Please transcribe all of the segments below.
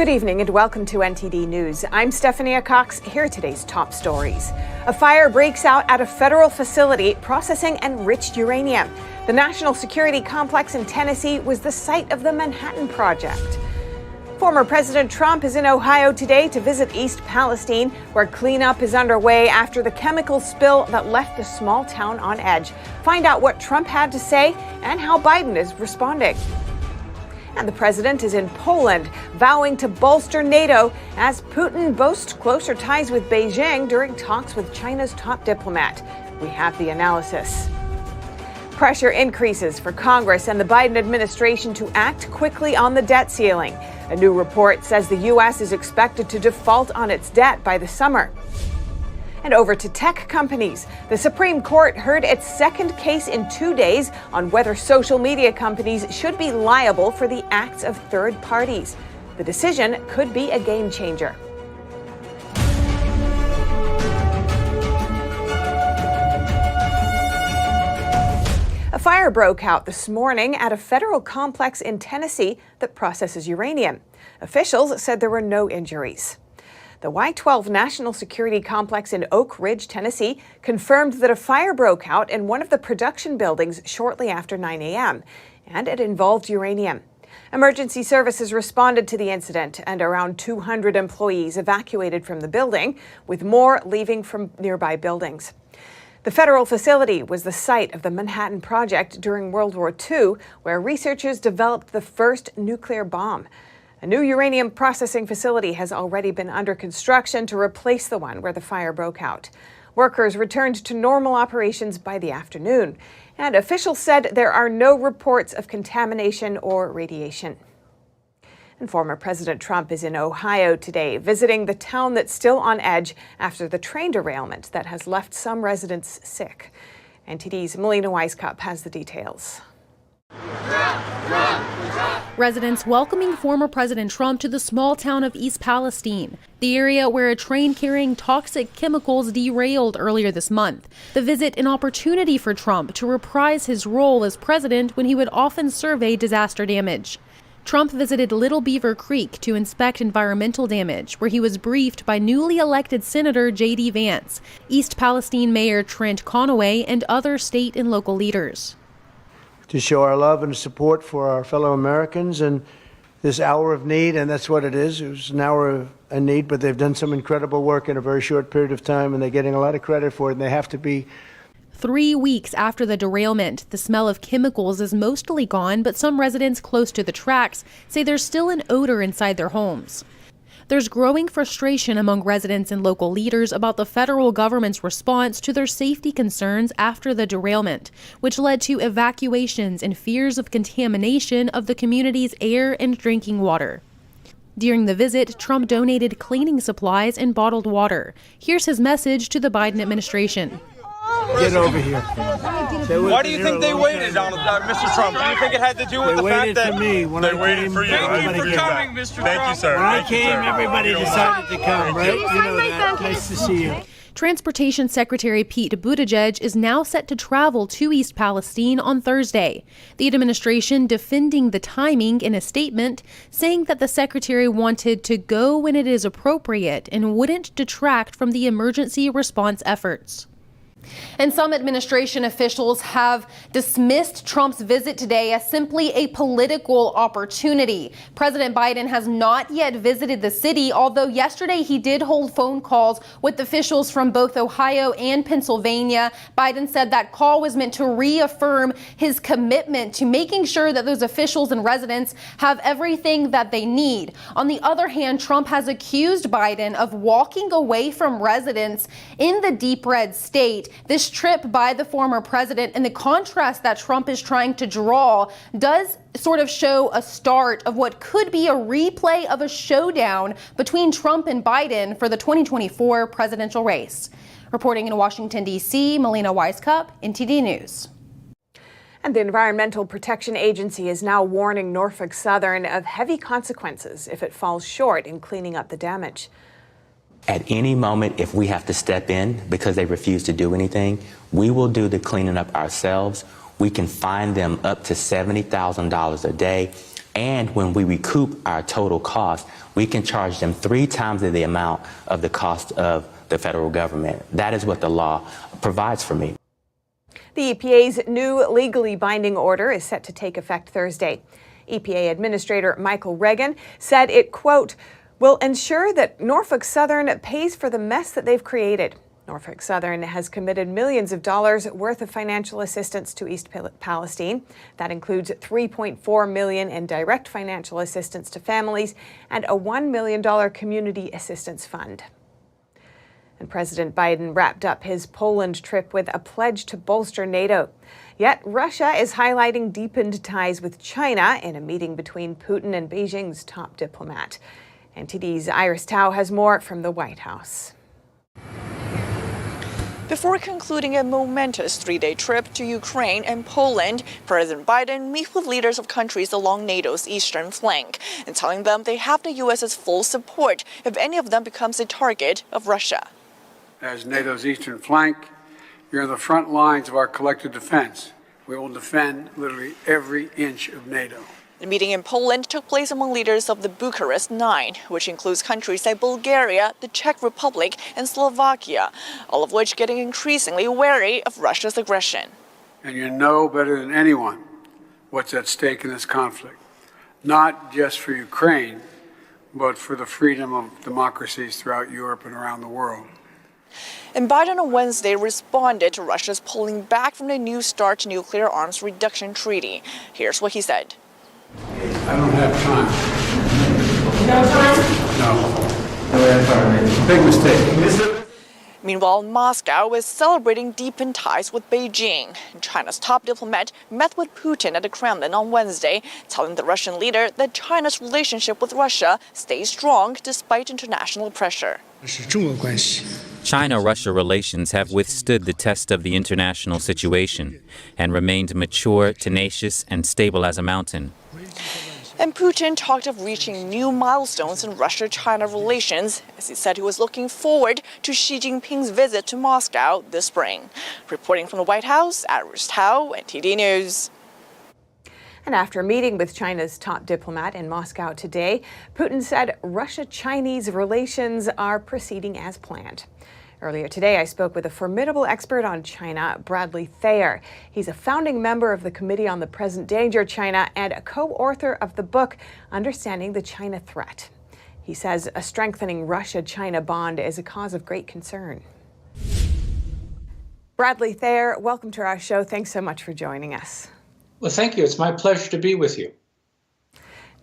Good evening and welcome to NTD News. I'm Stephania Cox. Here are today's top stories. A fire breaks out at a federal facility processing enriched uranium. The national security complex in Tennessee was the site of the Manhattan Project. Former President Trump is in Ohio today to visit East Palestine, where cleanup is underway after the chemical spill that left the small town on edge. Find out what Trump had to say and how Biden is responding. And the president is in Poland, vowing to bolster NATO as Putin boasts closer ties with Beijing during talks with China's top diplomat. We have the analysis. Pressure increases for Congress and the Biden administration to act quickly on the debt ceiling. A new report says the U.S. is expected to default on its debt by the summer. And over to tech companies. The Supreme Court heard its second case in 2 days on whether social media companies should be liable for the acts of third parties. The decision could be a game changer. A fire broke out this morning at a federal complex in Tennessee that processes uranium. Officials said there were no injuries. The Y12 National Security Complex in Oak Ridge, Tennessee, confirmed that a fire broke out in one of the production buildings shortly after 9 a.m., and it involved uranium. Emergency services responded to the incident, and around 200 employees evacuated from the building, with more leaving from nearby buildings. The federal facility was the site of the Manhattan Project during World War II, where researchers developed the first nuclear bomb. A new uranium processing facility has already been under construction to replace the one where the fire broke out. Workers returned to normal operations by the afternoon, and officials said there are no reports of contamination or radiation. And former President Trump is in Ohio today, visiting the town that's still on edge after the train derailment that has left some residents sick. NTD's Melina Weisskopf has the details. Residents welcoming former President Trump to the small town of East Palestine, the area where a train carrying toxic chemicals derailed earlier this month. The visit an opportunity for Trump to reprise his role as president when he would often survey disaster damage. Trump visited Little Beaver Creek to inspect environmental damage, where he was briefed by newly elected Senator J.D. Vance, East Palestine Mayor Trent Conaway, and other state and local leaders. To show our love and support for our fellow Americans in this hour of need, and that's what it is. It was an hour of need, but they've done some incredible work in a very short period of time, and they're getting a lot of credit for it, and they have to be. 3 weeks after the derailment, the smell of chemicals is mostly gone, but some residents close to the tracks say there's still an odor inside their homes. There's growing frustration among residents and local leaders about the federal government's response to their safety concerns after the derailment, which led to evacuations and fears of contamination of the community's air and drinking water. During the visit, Trump donated cleaning supplies and bottled water. Here's his message to the Biden administration. Get over here. Why do you think they waited, Mr. Trump? Do you think it had to do with the fact that they waited for you? Thank you for coming, Mr. Trump. Thank you, sir. When I came, everybody decided to come, right? You know that. Nice to see you. Transportation Secretary Pete Buttigieg is now set to travel to East Palestine on Thursday. The administration defending the timing in a statement, saying that the secretary wanted to go when it is appropriate and wouldn't detract from the emergency response efforts. And some administration officials have dismissed Trump's visit today as simply a political opportunity. President Biden has not yet visited the city, although yesterday he did hold phone calls with officials from both Ohio and Pennsylvania. Biden said that call was meant to reaffirm his commitment to making sure that those officials and residents have everything that they need. On the other hand, Trump has accused Biden of walking away from residents in the deep red state. This trip by the former president and the contrast that Trump is trying to draw does sort of show a start of what could be a replay of a showdown between Trump and Biden for the 2024 presidential race. Reporting in Washington, D.C., Melina Weisskopf, NTD News. And the Environmental Protection Agency is now warning Norfolk Southern of heavy consequences if it falls short in cleaning up the damage. At any moment, if we have to step in because they refuse to do anything, we will do the cleaning up ourselves. We can fine them up to $70,000 a day. And when we recoup our total cost, we can charge them 3 times the amount of the cost of the federal government. That is what the law provides for me. The EPA's new legally binding order is set to take effect Thursday. EPA Administrator Michael Regan said it, quote, will ensure that Norfolk Southern pays for the mess that they've created. Norfolk Southern has committed millions of dollars worth of financial assistance to East Palestine. That includes $3.4 million in direct financial assistance to families and a $1 million community assistance fund. And President Biden wrapped up his Poland trip with a pledge to bolster NATO. Yet Russia is highlighting deepened ties with China in a meeting between Putin and Beijing's top diplomat. NTD's Iris Tao has more from the White House. Before concluding a momentous 3-day trip to Ukraine and Poland, President Biden met with leaders of countries along NATO's eastern flank and telling them they have the U.S.'s full support if any of them becomes a target of Russia. As NATO's eastern flank, you're in the front lines of our collective defense. We will defend literally every inch of NATO. The meeting in Poland took place among leaders of the Bucharest Nine, which includes countries like Bulgaria, the Czech Republic, and Slovakia, all of which getting increasingly wary of Russia's aggression. And you know better than anyone what's at stake in this conflict, not just for Ukraine, but for the freedom of democracies throughout Europe and around the world. And Biden on Wednesday responded to Russia's pulling back from the New START nuclear arms reduction treaty. Here's what he said. I don't have time. No time? No. Big mistake. Meanwhile, Moscow is celebrating deepened ties with Beijing. China's top diplomat met with Putin at the Kremlin on Wednesday, telling the Russian leader that China's relationship with Russia stays strong despite international pressure. China-Russia relations have withstood the test of the international situation and remained mature, tenacious, and stable as a mountain. And Putin talked of reaching new milestones in Russia-China relations, as he said he was looking forward to Xi Jinping's visit to Moscow this spring. Reporting from the White House, Iris Tao, NTD News. And after meeting with China's top diplomat in Moscow today, Putin said Russia-Chinese relations are proceeding as planned. Earlier today, I spoke with a formidable expert on China, Bradley Thayer. He's a founding member of the Committee on the Present Danger China and a co-author of the book, Understanding the China Threat. He says a strengthening Russia-China bond is a cause of great concern. Bradley Thayer, welcome to our show. Thanks so much for joining us. Well, thank you. It's my pleasure to be with you.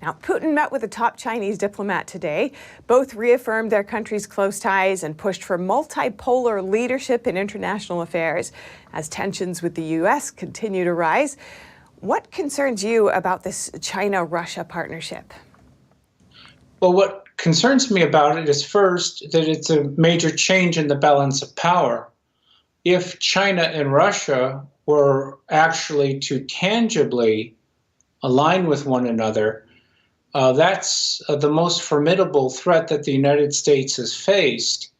Now, Putin met with a top Chinese diplomat today. Both reaffirmed their countries' close ties and pushed for multipolar leadership in international affairs as tensions with the U.S. continue to rise. What concerns you about this China-Russia partnership? Well, what concerns me about it is first that it's a major change in the balance of power. If China and Russia were actually to tangibly align with one another, that's the most formidable threat that the United States has faced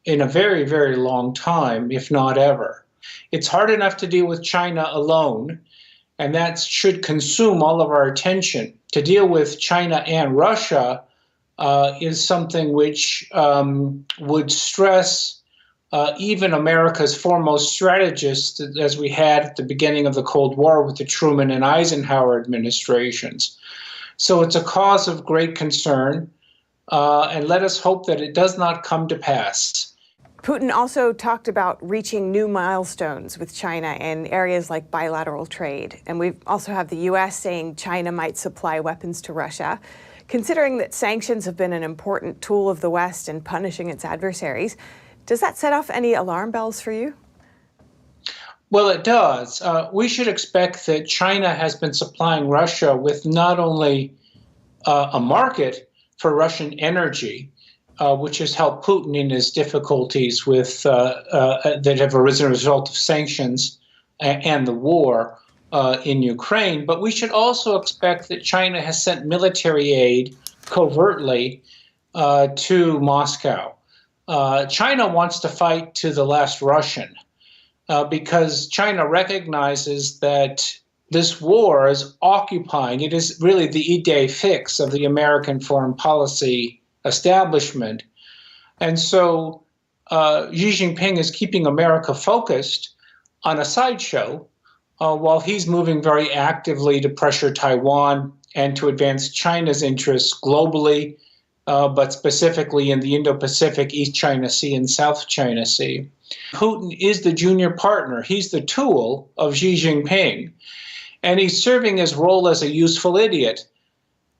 in a very, very long time, if not ever. It's hard enough to deal with China alone, and that should consume all of our attention. To deal with China and Russia is something which would stress even America's foremost strategists, as we had at the beginning of the Cold War with the Truman and Eisenhower administrations. So it's a cause of great concern, and let us hope that it does not come to pass. Putin also talked about reaching new milestones with China in areas like bilateral trade. And we also have the U.S. saying China might supply weapons to Russia. Considering that sanctions have been an important tool of the West in punishing its adversaries, does that set off any alarm bells for you? Well, it does. We should expect that China has been supplying Russia with not only a market for Russian energy, which has helped Putin in his difficulties with that have arisen as a result of sanctions and the war in Ukraine, but we should also expect that China has sent military aid covertly to Moscow. China wants to fight to the last Russian. Because China recognizes that this war is occupying, it is really the idée fixe of the American foreign policy establishment. And so Xi Jinping is keeping America focused on a sideshow while he's moving very actively to pressure Taiwan and to advance China's interests globally, but specifically in the Indo-Pacific, East China Sea and South China Sea. Putin is the junior partner. He's the tool of Xi Jinping. And he's serving his role as a useful idiot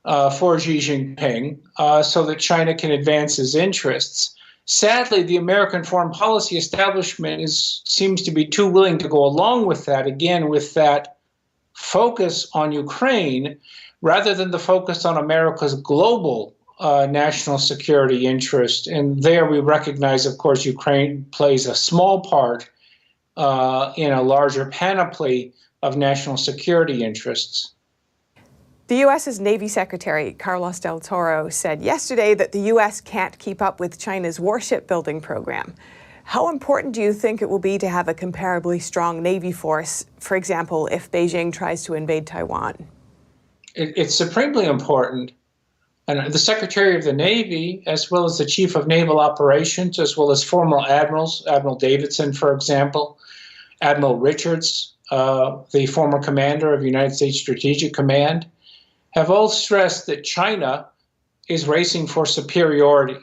for Xi Jinping so that China can advance his interests. Sadly, the American foreign policy establishment seems to be too willing to go along with that, again, with that focus on Ukraine, rather than the focus on America's global national security interest. And there we recognize, of course, Ukraine plays a small part in a larger panoply of national security interests. The U.S.'s Navy Secretary Carlos del Toro said yesterday that the U.S. can't keep up with China's warship building program. How important do you think it will be to have a comparably strong Navy force, for example, if Beijing tries to invade Taiwan? It's supremely important. And the Secretary of the Navy, as well as the Chief of Naval Operations, as well as former admirals, Admiral Davidson, for example, Admiral Richards, the former commander of United States Strategic Command, have all stressed that China is racing for superiority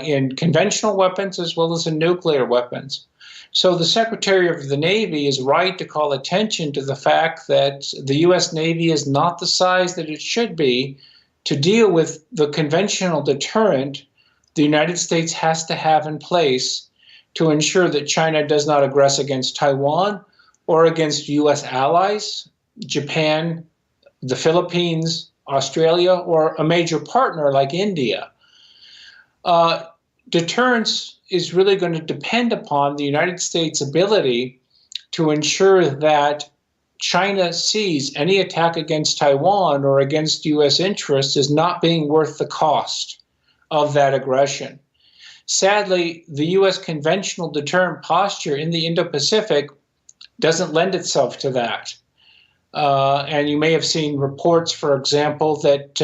in conventional weapons as well as in nuclear weapons. So the Secretary of the Navy is right to call attention to the fact that the U.S. Navy is not the size that it should be to deal with the conventional deterrent the United States has to have in place to ensure that China does not aggress against Taiwan or against U.S. allies, Japan, the Philippines, Australia, or a major partner like India. Deterrence is really going to depend upon the United States' ability to ensure that China sees any attack against Taiwan or against U.S. interests as not being worth the cost of that aggression. Sadly, the U.S. conventional deterrent posture in the Indo-Pacific doesn't lend itself to that. And you may have seen reports, for example, that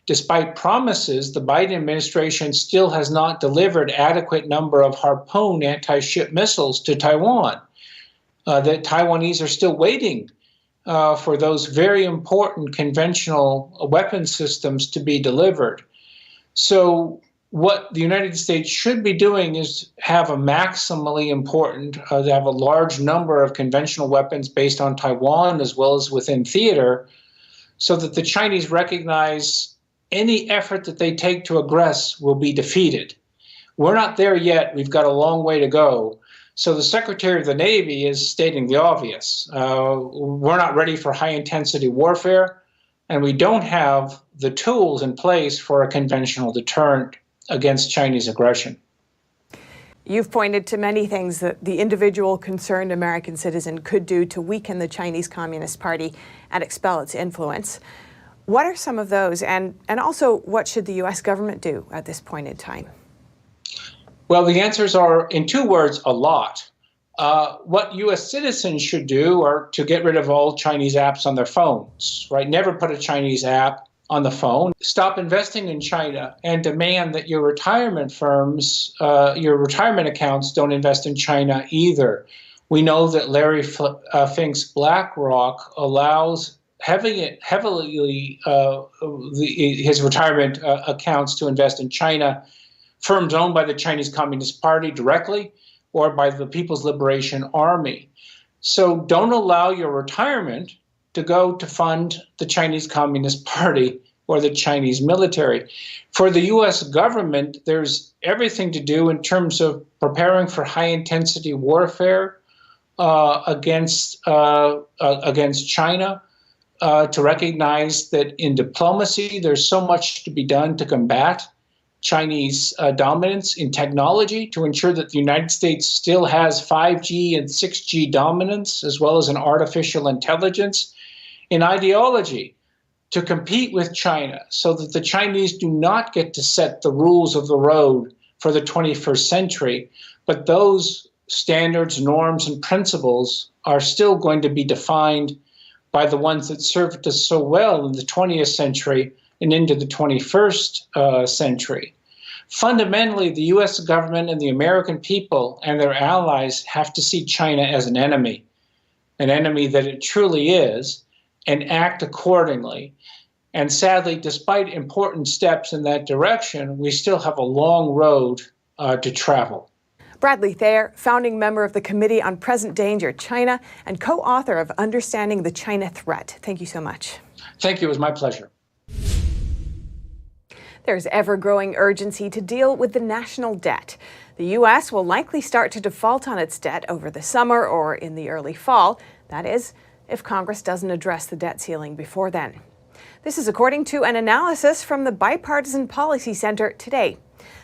despite promises, the Biden administration still has not delivered adequate number of Harpoon anti-ship missiles to Taiwan. That Taiwanese are still waiting for those very important conventional weapon systems to be delivered. So what the United States should be doing is have a maximally important, have a large number of conventional weapons based on Taiwan as well as within theater, so that the Chinese recognize any effort that they take to aggress will be defeated. We're not there yet. We've got a long way to go. So the Secretary of the Navy is stating the obvious. We're not ready for high-intensity warfare, and we don't have the tools in place for a conventional deterrent against Chinese aggression. You've pointed to many things that the individual concerned American citizen could do to weaken the Chinese Communist Party and expel its influence. What are some of those, and also what should the U.S. government do at this point in time? Well, the answers are, in two words, a lot. What U.S. citizens should do are to get rid of all Chinese apps on their phones, right? Never put a Chinese app on the phone. Stop investing in China and demand that your retirement firms, your retirement accounts don't invest in China either. We know that Larry Fink's BlackRock allows heavily his retirement accounts to invest in China, firms owned by the Chinese Communist Party directly or by the People's Liberation Army. So don't allow your retirement to go to fund the Chinese Communist Party or the Chinese military. For the U.S. government, there's everything to do in terms of preparing for high-intensity warfare against China, to recognize that in diplomacy, there's so much to be done to combat Chinese dominance in technology, to ensure that the United States still has 5G and 6G dominance, as well as an artificial intelligence, in ideology, to compete with China so that the Chinese do not get to set the rules of the road for the 21st century, but those standards, norms, and principles are still going to be defined by the ones that served us so well in the 20th century and into the 21st century. Fundamentally, the U.S. government and the American people and their allies have to see China as an enemy that it truly is, and act accordingly. And sadly, despite important steps in that direction, we still have a long road to travel. Bradley Thayer, founding member of the Committee on Present Danger China and co-author of Understanding the China Threat. Thank you so much. Thank you. It was my pleasure. There's ever-growing urgency to deal with the national debt. The U.S. will likely start to default on its debt over the summer or in the early fall. That is, if Congress doesn't address the debt ceiling before then. This is according to an analysis from the Bipartisan Policy Center today.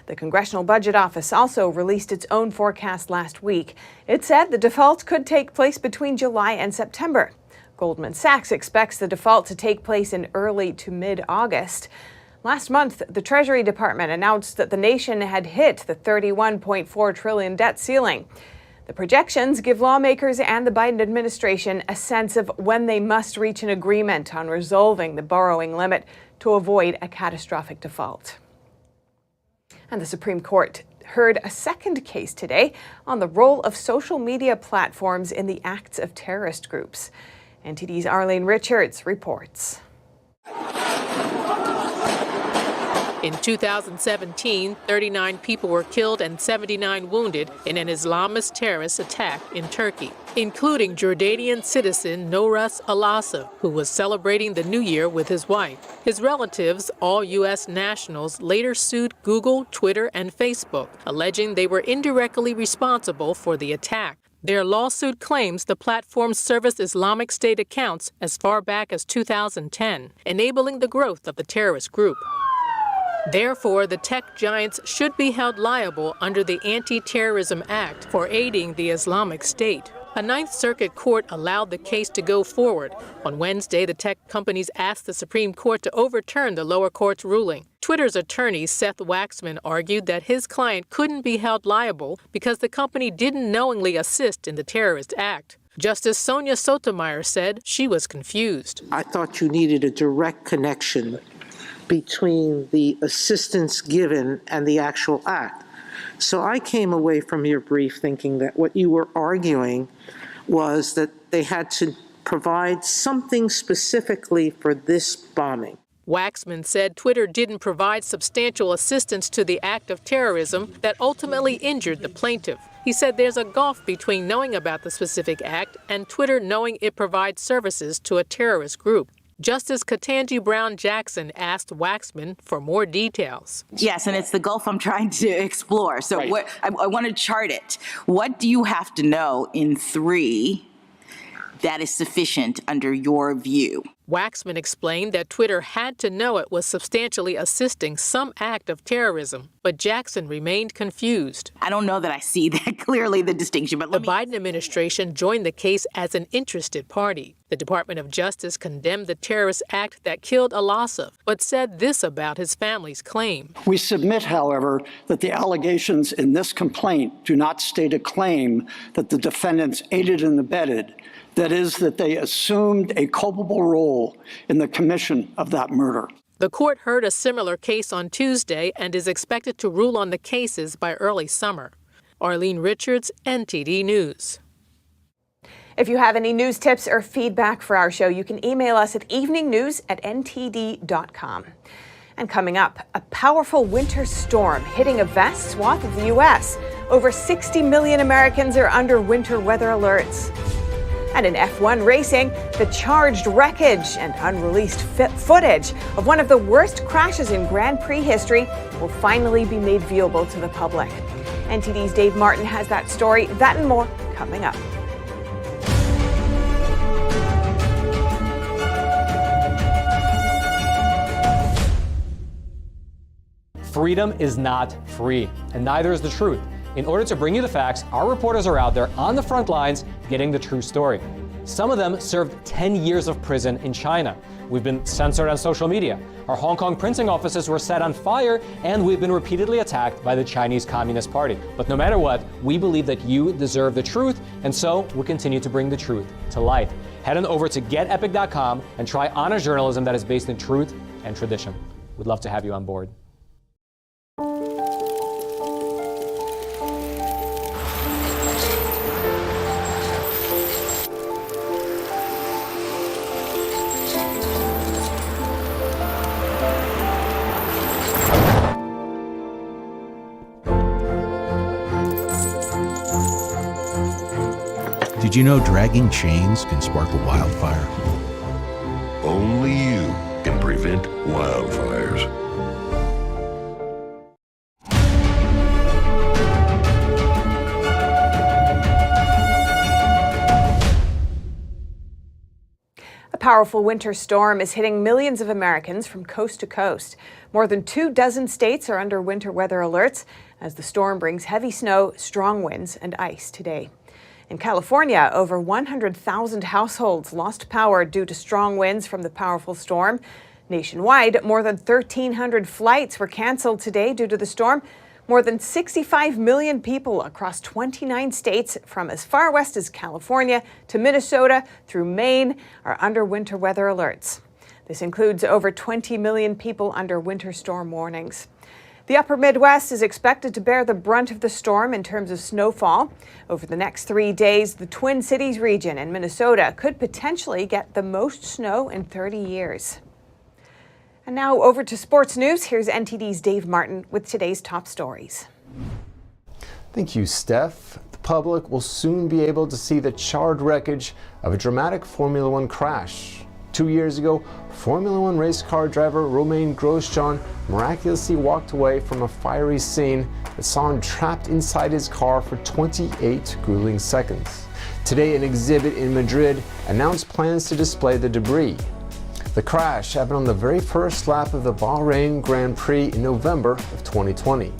The Congressional Budget Office also released its own forecast last week. It said the default could take place between July and September. Goldman Sachs expects the default to take place in early to mid-August. Last month, the Treasury Department announced that the nation had hit the $31.4 trillion debt ceiling. The projections give lawmakers and the Biden administration a sense of when they must reach an agreement on resolving the borrowing limit to avoid a catastrophic default. And the Supreme Court heard a second case today on the role of social media platforms in the acts of terrorist groups. NTD's Arlene Richards reports. In 2017, 39 people were killed and 79 wounded in an Islamist terrorist attack in Turkey, including Jordanian citizen Noras Alasa, who was celebrating the new year with his wife. His relatives, all U.S. nationals, later sued Google, Twitter, and Facebook, alleging they were indirectly responsible for the attack. Their lawsuit claims the platforms serviced Islamic State accounts as far back as 2010, enabling the growth of the terrorist group. Therefore, the tech giants should be held liable under the Anti-Terrorism Act for aiding the Islamic State. A Ninth Circuit court allowed the case to go forward. On Wednesday, the tech companies asked the Supreme Court to overturn the lower court's ruling. Twitter's attorney, Seth Waxman, argued that his client couldn't be held liable because the company didn't knowingly assist in the terrorist act. Justice Sonia Sotomayor said she was confused. I thought you needed a direct connection between the assistance given and the actual act. So I came away from your brief thinking that what you were arguing was that they had to provide something specifically for this bombing. Waxman said Twitter didn't provide substantial assistance to the act of terrorism that ultimately injured the plaintiff. He said there's a gulf between knowing about the specific act and Twitter knowing it provides services to a terrorist group. Justice Ketanji Brown Jackson asked Waxman for more details. Yes, and it's the gulf I'm trying to explore. So right. I want to chart it. What do you have to know in 3 that is sufficient under your view? Waxman explained that Twitter had to know it was substantially assisting some act of terrorism, but Jackson remained confused. I don't know that I see that clearly, the distinction. But the Biden administration joined the case as an interested party. The Department of Justice condemned the terrorist act that killed Alasa, but said this about his family's claim. We submit, however, that the allegations in this complaint do not state a claim that the defendants aided and abetted. That is, that they assumed a culpable role in the commission of that murder. The court heard a similar case on Tuesday and is expected to rule on the cases by early summer. Arlene Richards, NTD News. If you have any news tips or feedback for our show, you can email us at eveningnews@ntd.com. And coming up, a powerful winter storm hitting a vast swath of the U.S. Over 60 million Americans are under winter weather alerts. And in F1 racing, the charged wreckage and unreleased footage of one of the worst crashes in Grand Prix history will finally be made viewable to the public. NTD's Dave Martin has that story, that and more, coming up. Freedom is not free, and neither is the truth. In order to bring you the facts, our reporters are out there on the front lines getting the true story. Some of them served 10 years of prison in China. We've been censored on social media. Our Hong Kong printing offices were set on fire, and we've been repeatedly attacked by the Chinese Communist Party. But no matter what, we believe that you deserve the truth, and so we'll continue to bring the truth to light. Head on over to getepic.com and try honest journalism that is based in truth and tradition. We'd love to have you on board. Did you know dragging chains can spark a wildfire? Only you can prevent wildfires. A powerful winter storm is hitting millions of Americans from coast to coast. More than 24 states are under winter weather alerts as the storm brings heavy snow, strong winds, and ice today. In California, over 100,000 households lost power due to strong winds from the powerful storm. Nationwide, more than 1,300 flights were canceled today due to the storm. More than 65 million people across 29 states, from as far west as California to Minnesota through Maine, are under winter weather alerts. This includes over 20 million people under winter storm warnings. The upper Midwest is expected to bear the brunt of the storm in terms of snowfall. Over the next 3 days, the Twin Cities region and Minnesota could potentially get the most snow in 30 years. And now over to sports news. Here's NTD's Dave Martin with today's top stories. Thank you, Steph. The public will soon be able to see the charred wreckage of a dramatic Formula One crash. 2 years ago, Formula One race car driver Romain Grosjean miraculously walked away from a fiery scene that saw him trapped inside his car for 28 grueling seconds. Today, an exhibit in Madrid announced plans to display the debris. The crash happened on the very first lap of the Bahrain Grand Prix in November of 2020.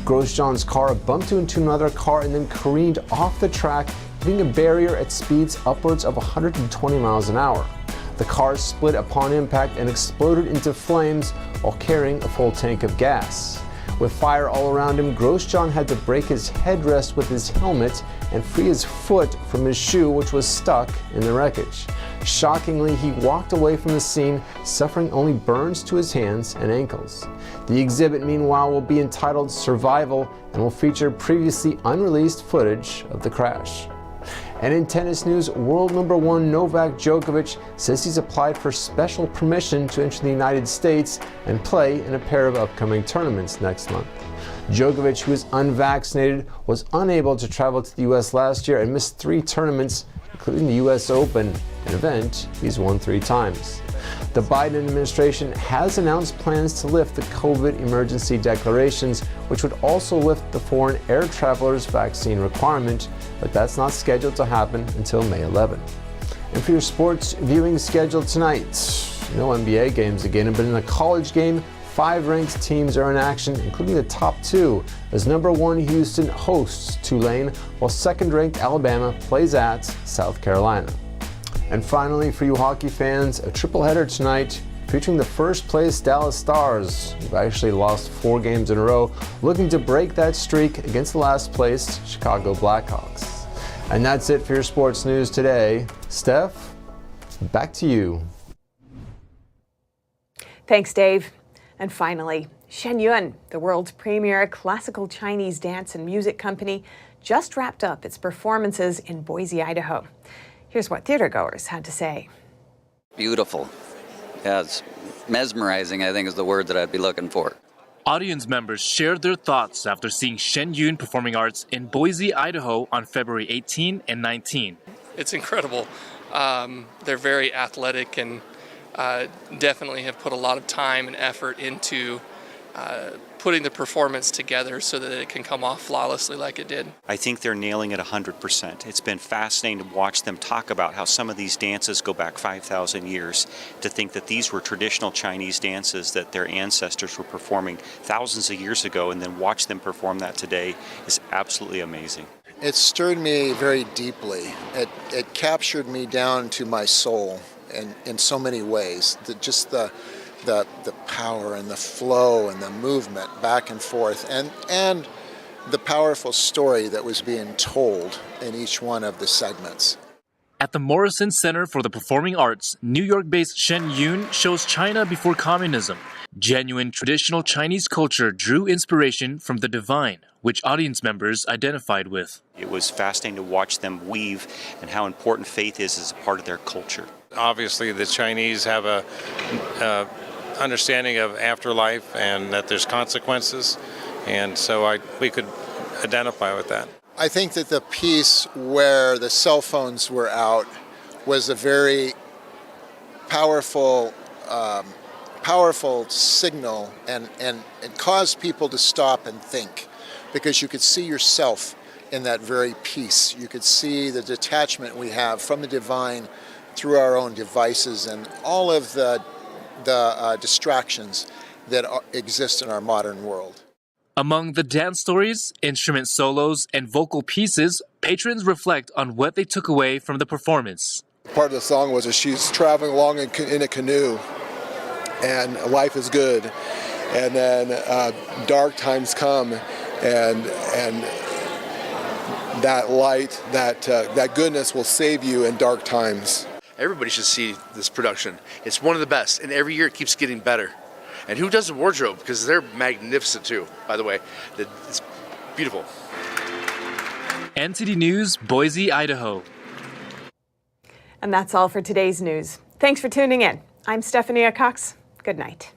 Grosjean's car bumped into another car and then careened off the track, hitting a barrier at speeds upwards of 120 miles an hour. The car split upon impact and exploded into flames while carrying a full tank of gas. With fire all around him, Grosjean had to break his headrest with his helmet and free his foot from his shoe, which was stuck in the wreckage. Shockingly, he walked away from the scene, suffering only burns to his hands and ankles. The exhibit, meanwhile, will be entitled Survival and will feature previously unreleased footage of the crash. And in tennis news, world number 1 Novak Djokovic says he's applied for special permission to enter the United States and play in a pair of upcoming tournaments next month. Djokovic, who is unvaccinated, was unable to travel to the U.S. last year and missed 3 tournaments, including the U.S. Open, an event he's won 3 times. The Biden administration has announced plans to lift the COVID emergency declarations, which would also lift the foreign air travelers' vaccine requirement, but that's not scheduled to happen until May 11. And for your sports viewing schedule tonight, no NBA games again, but in a college game, 5 ranked teams are in action, including the top 2, as number 1 Houston hosts Tulane, while second-ranked Alabama plays at South Carolina. And finally, for you hockey fans, a triple-header tonight featuring the first-place Dallas Stars, who've actually lost 4 games in a row, looking to break that streak against the last-placed Chicago Blackhawks. And that's it for your sports news today. Steph, back to you. Thanks, Dave. And finally, Shen Yun, the world's premier classical Chinese dance and music company, just wrapped up its performances in Boise, Idaho. Here's what theatergoers had to say. Beautiful. Yeah, it's mesmerizing, I think is the word that I'd be looking for. Audience members shared their thoughts after seeing Shen Yun Performing Arts in Boise, Idaho on February 18 and 19. It's incredible. They're very athletic and definitely have put a lot of time and effort into putting the performance together so that it can come off flawlessly like it did. I think they're nailing it 100%. It's been fascinating to watch them talk about how some of these dances go back 5,000 years, to think that these were traditional Chinese dances that their ancestors were performing thousands of years ago, and then watch them perform that today is absolutely amazing. It stirred me very deeply. It captured me down to my soul in so many ways. Just the power and the flow and the movement back and forth, and the powerful story that was being told in each one of the segments. At the Morrison Center for the Performing Arts, New York-based Shen Yun shows China before communism. Genuine traditional Chinese culture drew inspiration from the divine, which audience members identified with. It was fascinating to watch them weave and how important faith is as a part of their culture. Obviously, the Chinese have a understanding of afterlife and that there's consequences, and so we could identify with that. I think that the piece where the cell phones were out was a very powerful signal and it caused people to stop and think, because you could see yourself in that very piece. You could see the detachment we have from the divine through our own devices and all of the distractions that exist in our modern world. Among the dance stories, instrument solos, and vocal pieces, patrons reflect on what they took away from the performance. Part of the song was that she's traveling along in a canoe, and life is good, and then dark times come, and that light, that goodness will save you in dark times. Everybody should see this production. It's one of the best, and every year it keeps getting better. And who does the wardrobe? Because they're magnificent too, by the way. It's beautiful. NTD News, Boise, Idaho. And that's all for today's news. Thanks for tuning in. I'm Stephanie Cox. Good night.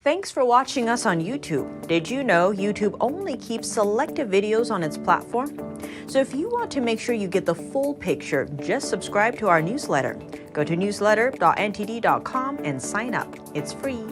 Thanks for watching us on YouTube. Did you know YouTube only keeps selective videos on its platform? So if you want to make sure you get the full picture, just subscribe to our newsletter. Go to newsletter.ntd.com and sign up. It's free.